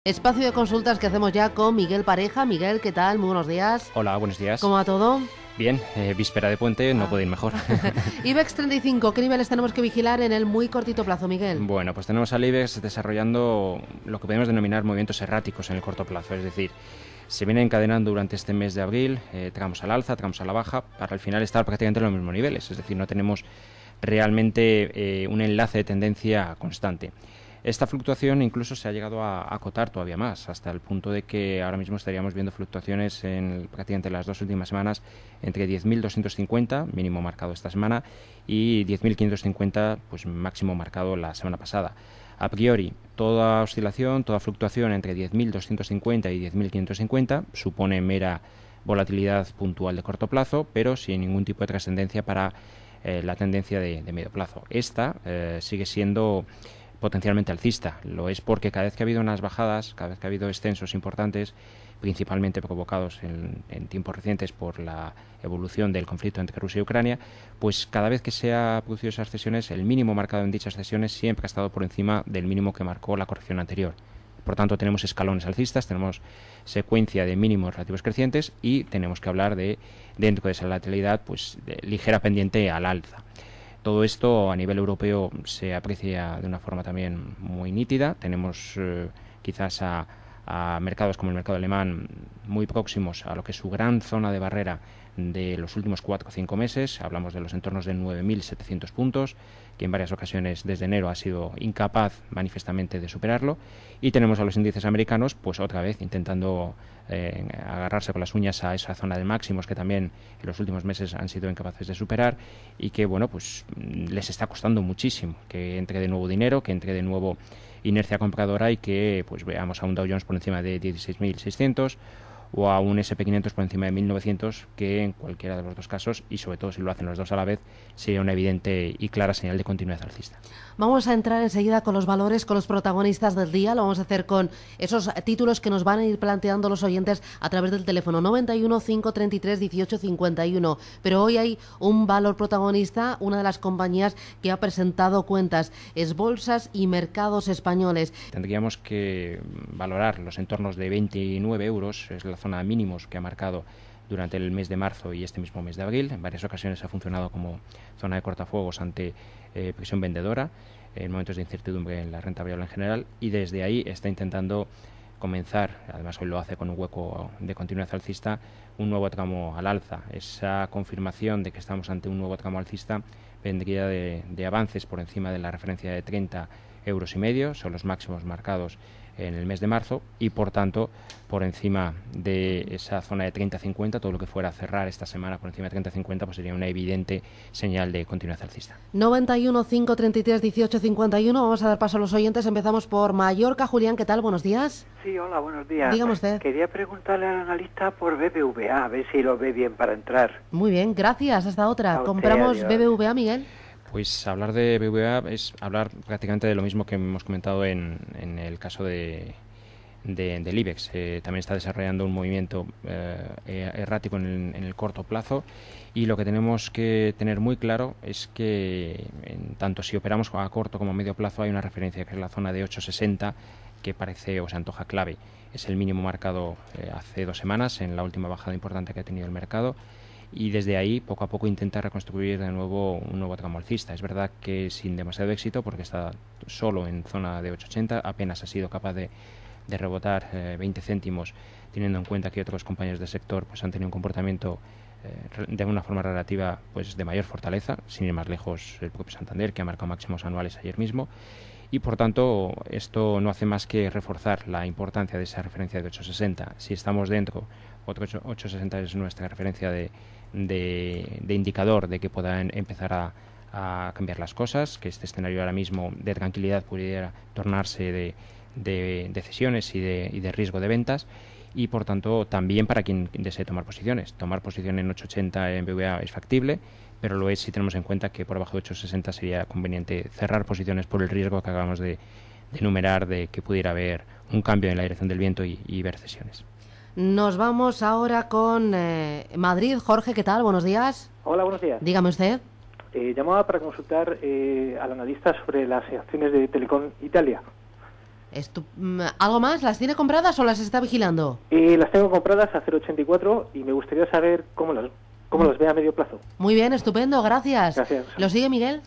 Espacio de consultas que hacemos ya con Miguel Pareja. Miguel, ¿qué tal? Muy buenos días. Hola, buenos días. ¿Cómo va todo? Bien, víspera de puente, no puede ir mejor. IBEX 35, ¿qué niveles tenemos que vigilar en el muy cortito plazo, Miguel? Bueno, pues tenemos al IBEX desarrollando lo que podemos denominar movimientos erráticos en el corto plazo, es decir, se viene encadenando durante este mes de abril, tramos al alza, tramos a la baja, para al final estar prácticamente en los mismos niveles, es decir, no tenemos realmente un enlace de tendencia constante. Esta fluctuación incluso se ha llegado a acotar todavía más, hasta el punto de que ahora mismo estaríamos viendo fluctuaciones en prácticamente las dos últimas semanas entre 10.250, mínimo marcado esta semana, y 10.550, pues máximo marcado la semana pasada. A priori, toda oscilación, toda fluctuación entre 10.250 y 10.550 supone mera volatilidad puntual de corto plazo, pero sin ningún tipo de trascendencia para la tendencia de medio plazo. Esta sigue siendo potencialmente alcista. Lo es porque cada vez que ha habido unas bajadas, cada vez que ha habido descensos importantes, principalmente provocados en tiempos recientes por la evolución del conflicto entre Rusia y Ucrania, pues cada vez que se ha producido esas cesiones, el mínimo marcado en dichas cesiones siempre ha estado por encima del mínimo que marcó la corrección anterior. Por tanto, tenemos escalones alcistas, tenemos secuencia de mínimos relativos crecientes y tenemos que hablar de, dentro de esa lateralidad, pues de ligera pendiente al alza. Todo esto a nivel europeo se aprecia de una forma también muy nítida. Tenemos quizás a mercados como el mercado alemán muy próximos a lo que es su gran zona de barrera de los últimos 4 o 5 meses. Hablamos de los entornos de 9.700 puntos, que en varias ocasiones desde enero ha sido incapaz manifestamente de superarlo. Y tenemos a los índices americanos, pues otra vez intentando agarrarse con las uñas a esa zona de máximos que también en los últimos meses han sido incapaces de superar y que, bueno, pues les está costando muchísimo que entre de nuevo dinero, que entre de nuevo inercia compradora y que pues veamos a un Dow Jones por encima de 16.600 o a un S&P 500 por encima de 1.900, que en cualquiera de los dos casos, y sobre todo si lo hacen los dos a la vez, sería una evidente y clara señal de continuidad alcista. Vamos a entrar enseguida con los valores, con los protagonistas del día. Lo vamos a hacer con esos títulos que nos van a ir planteando los oyentes a través del teléfono 91 533 18 51. Pero hoy hay un valor protagonista, una de las compañías que ha presentado cuentas, es Bolsas y Mercados Españoles. Tendríamos que valorar los entornos de 29 euros, es la zona de mínimos que ha marcado durante el mes de marzo y este mismo mes de abril. En varias ocasiones ha funcionado como zona de cortafuegos ante presión vendedora en momentos de incertidumbre en la renta variable en general, y desde ahí está intentando comenzar, además hoy lo hace con un hueco de continuidad alcista, un nuevo tramo al alza. Esa confirmación de que estamos ante un nuevo tramo alcista vendría de avances por encima de la referencia de 30,5 euros, son los máximos marcados en el mes de marzo, y por tanto por encima de esa zona de 30-50, todo lo que fuera a cerrar esta semana por encima de 30-50 pues sería una evidente señal de continuidad alcista. 91 533 18 51. Vamos a dar paso a los oyentes. Empezamos por Mallorca. Julián, ¿qué tal? Buenos días. Sí, hola, buenos días. Dígame usted. Quería preguntarle al analista por BBVA, a ver si lo ve bien para entrar. Muy bien, gracias. Hasta otra. ¿Compramos BBVA, Miguel? Pues hablar de BBVA es hablar prácticamente de lo mismo que hemos comentado en el caso del IBEX. También está desarrollando un movimiento errático en el corto plazo, y lo que tenemos que tener muy claro es que tanto si operamos a corto como a medio plazo hay una referencia que es la zona de 8,60 que parece o se antoja clave. Es el mínimo marcado hace 2 semanas en la última bajada importante que ha tenido el mercado, y desde ahí poco a poco intenta reconstruir de nuevo un nuevo tramo alcista. Es verdad que sin demasiado éxito, porque está solo en zona de 8,80, apenas ha sido capaz de rebotar 20 céntimos, teniendo en cuenta que otros compañeros del sector pues han tenido un comportamiento de una forma relativa pues de mayor fortaleza, sin ir más lejos el propio Santander, que ha marcado máximos anuales ayer mismo, y por tanto esto no hace más que reforzar la importancia de esa referencia de 8,60. Si estamos dentro, otro 8,60 es nuestra referencia de indicador de que puedan empezar a cambiar las cosas, que este escenario ahora mismo de tranquilidad pudiera tornarse de cesiones y de riesgo de ventas, y por tanto también para quien desee tomar posiciones. Tomar posición en 8,80 en BBVA es factible, pero lo es si tenemos en cuenta que por abajo de 8,60 sería conveniente cerrar posiciones por el riesgo que acabamos de enumerar de que pudiera haber un cambio en la dirección del viento y ver cesiones. Nos vamos ahora con Madrid. Jorge, ¿qué tal? Buenos días. Hola, buenos días. Dígame usted. Llamaba para consultar al analista sobre las acciones de Telecom Italia. ¿Algo más? ¿Las tiene compradas o las está vigilando? Las tengo compradas a 0,84 y me gustaría saber cómo los ve a medio plazo. Muy bien, estupendo, gracias. Gracias. ¿Lo sigue Miguel?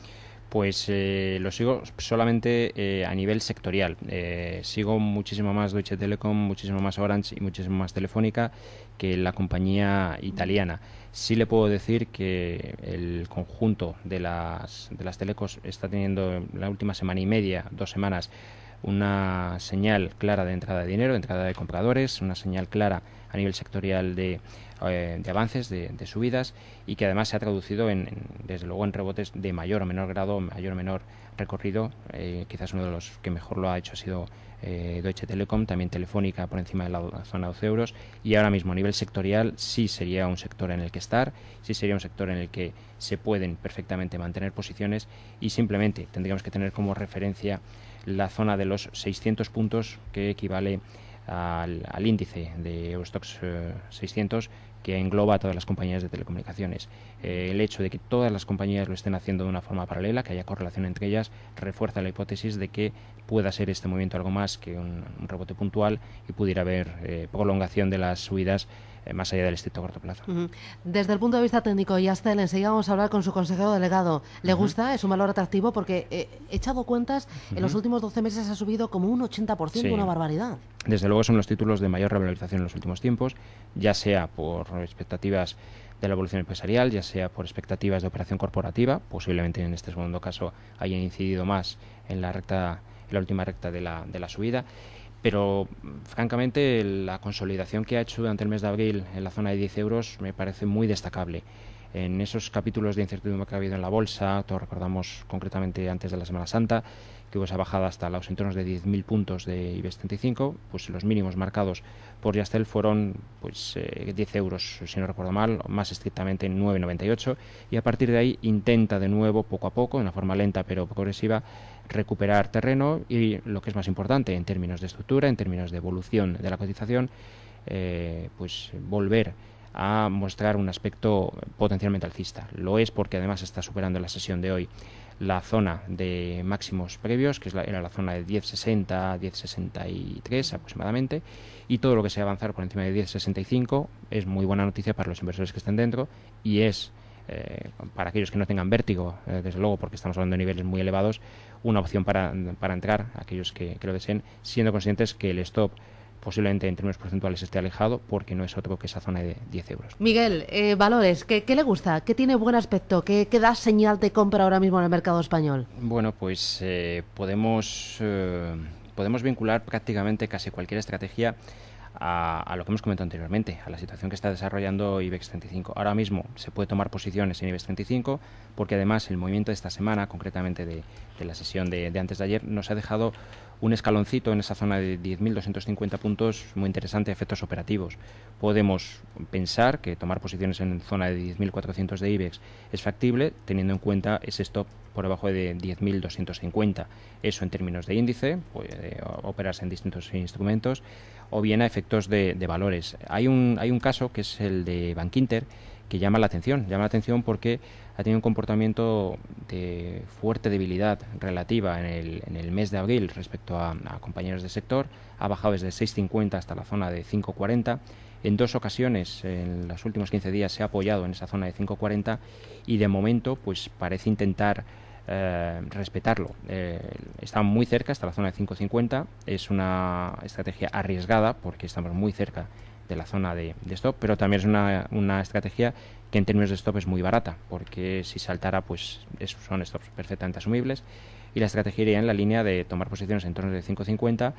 Pues lo sigo solamente a nivel sectorial. Sigo muchísimo más Deutsche Telekom, muchísimo más Orange y muchísimo más Telefónica que la compañía italiana. Sí le puedo decir que el conjunto de las telecos está teniendo en la última semana y media, 2 semanas, una señal clara de entrada de dinero, de entrada de compradores, una señal clara a nivel sectorial de avances, de subidas, y que además se ha traducido desde luego en rebotes de mayor o menor grado, mayor o menor recorrido. Quizás uno de los que mejor lo ha hecho ha sido Deutsche Telekom, también Telefónica por encima de la zona de 12 euros, y ahora mismo a nivel sectorial sí sería un sector en el que estar, sí sería un sector en el que se pueden perfectamente mantener posiciones, y simplemente tendríamos que tener como referencia la zona de los 600 puntos, que equivale al índice de Eurostoxx 600, que engloba a todas las compañías de telecomunicaciones. El hecho de que todas las compañías lo estén haciendo de una forma paralela, que haya correlación entre ellas, refuerza la hipótesis de que pueda ser este movimiento algo más que un rebote puntual y pudiera haber prolongación de las subidas más allá del estricto corto plazo. Desde el punto de vista técnico, Yastel, enseguida vamos a hablar con su consejero delegado. ¿Le gusta? ¿Es un valor atractivo? Porque he echado cuentas, en los últimos 12 meses ha subido como un 80%, sí. Una barbaridad. Desde luego son los títulos de mayor revalorización en los últimos tiempos, ya sea por expectativas de la evolución empresarial, ya sea por expectativas de operación corporativa, posiblemente en este segundo caso hayan incidido más en la última recta de la subida. Pero francamente la consolidación que ha hecho durante el mes de abril en la zona de 10 euros me parece muy destacable. En esos capítulos de incertidumbre que ha habido en la bolsa, todos recordamos concretamente antes de la Semana Santa, que hubo esa bajada hasta los entornos de 10.000 puntos de IBEX 35, pues los mínimos marcados por Yastel fueron 10 euros, si no recuerdo mal, más estrictamente 9,98, y a partir de ahí intenta de nuevo, poco a poco, de una forma lenta pero progresiva, recuperar terreno y, lo que es más importante en términos de estructura, en términos de evolución de la cotización, pues volver a mostrar un aspecto potencialmente alcista. Lo es porque además está superando en la sesión de hoy la zona de máximos previos, que era la zona de 10,60, 10,63 aproximadamente, y todo lo que sea avanzar por encima de 10,65 es muy buena noticia para los inversores que estén dentro, y es para aquellos que no tengan vértigo, desde luego, porque estamos hablando de niveles muy elevados, una opción para entrar, aquellos que lo deseen, siendo conscientes que el stop posiblemente en términos porcentuales esté alejado, porque no es otro que esa zona de 10 euros. Miguel, valores, ¿qué le gusta? ¿Qué tiene buen aspecto? ¿Qué da señal de compra ahora mismo en el mercado español? Bueno, pues podemos vincular prácticamente casi cualquier estrategia a lo que hemos comentado anteriormente, a la situación que está desarrollando IBEX 35. Ahora mismo se puede tomar posiciones en IBEX 35 porque además el movimiento de esta semana, concretamente de la sesión de antes de ayer, nos ha dejado un escaloncito en esa zona de 10.250 puntos muy interesante a efectos operativos. Podemos pensar que tomar posiciones en zona de 10.400 de IBEX es factible, teniendo en cuenta ese stop por debajo de 10.250. Eso en términos de índice, puede operarse en distintos instrumentos, o bien a efectos de valores. Hay un caso que es el de Bankinter, que llama la atención porque ha tenido un comportamiento de fuerte debilidad relativa en el mes de abril respecto a compañeros del sector. Ha bajado desde 6,50 hasta la zona de 5,40. En 2 ocasiones en los últimos 15 días se ha apoyado en esa zona de 5,40 y de momento pues parece intentar respetarlo. Está muy cerca, hasta la zona de 5,50. Es una estrategia arriesgada porque estamos muy cerca de la zona de stop, pero también es una estrategia que en términos de stop es muy barata, porque si saltara pues esos son stops perfectamente asumibles, y la estrategia iría en la línea de tomar posiciones en torno de 5,50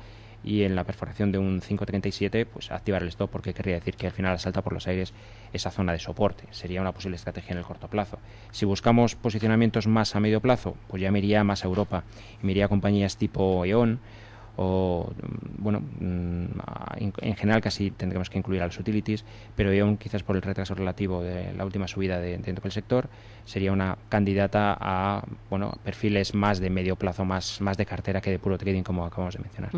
y en la perforación de un 5,37 pues activar el stop, porque querría decir que al final salta por los aires esa zona de soporte. Sería una posible estrategia en el corto plazo. Si buscamos posicionamientos más a medio plazo, pues ya me iría más a Europa, me iría a compañías tipo E.ON, o bueno, en general casi tendremos que incluir a los utilities, pero E.ON quizás por el retraso relativo de la última subida dentro del sector sería una candidata a perfiles más de medio plazo, más de cartera que de puro trading, como acabamos de mencionar.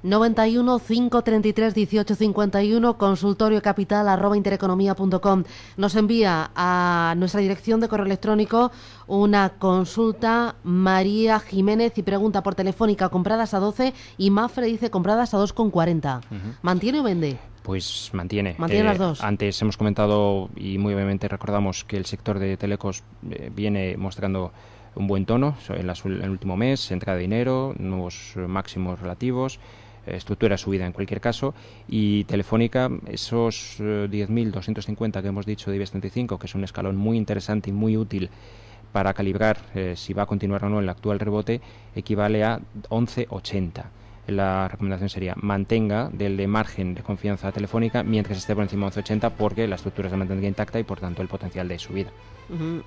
91 533 1851, consultoriocapital@intereconomia.com. Nos envía a nuestra dirección de correo electrónico una consulta María Jiménez y pregunta por Telefónica compradas a 12 y Mafre dice compradas a 2,40. ¿Mantiene o vende? Pues mantiene. Mantiene las dos. Antes hemos comentado y muy brevemente recordamos que el sector de telecos viene mostrando un buen tono en el último mes, entrada de dinero, nuevos máximos relativos, estructura subida en cualquier caso, y Telefónica, esos 10.250 que hemos dicho de IBEX 35, que es un escalón muy interesante y muy útil para calibrar si va a continuar o no el actual rebote, equivale a 11,80. La recomendación sería mantenga del de margen de confianza Telefónica mientras esté por encima de 11,80 porque la estructura se mantendría intacta y por tanto el potencial de subida.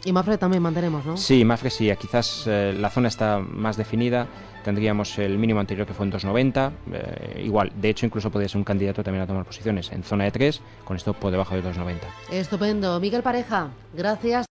Y Mafre también mantenemos, ¿no? Sí, Mafre sí, quizás la zona está más definida, tendríamos el mínimo anterior que fue en 2,90, igual, de hecho incluso podría ser un candidato también a tomar posiciones en zona de 3, con esto por debajo de 2,90. Estupendo. Miguel Pareja, gracias.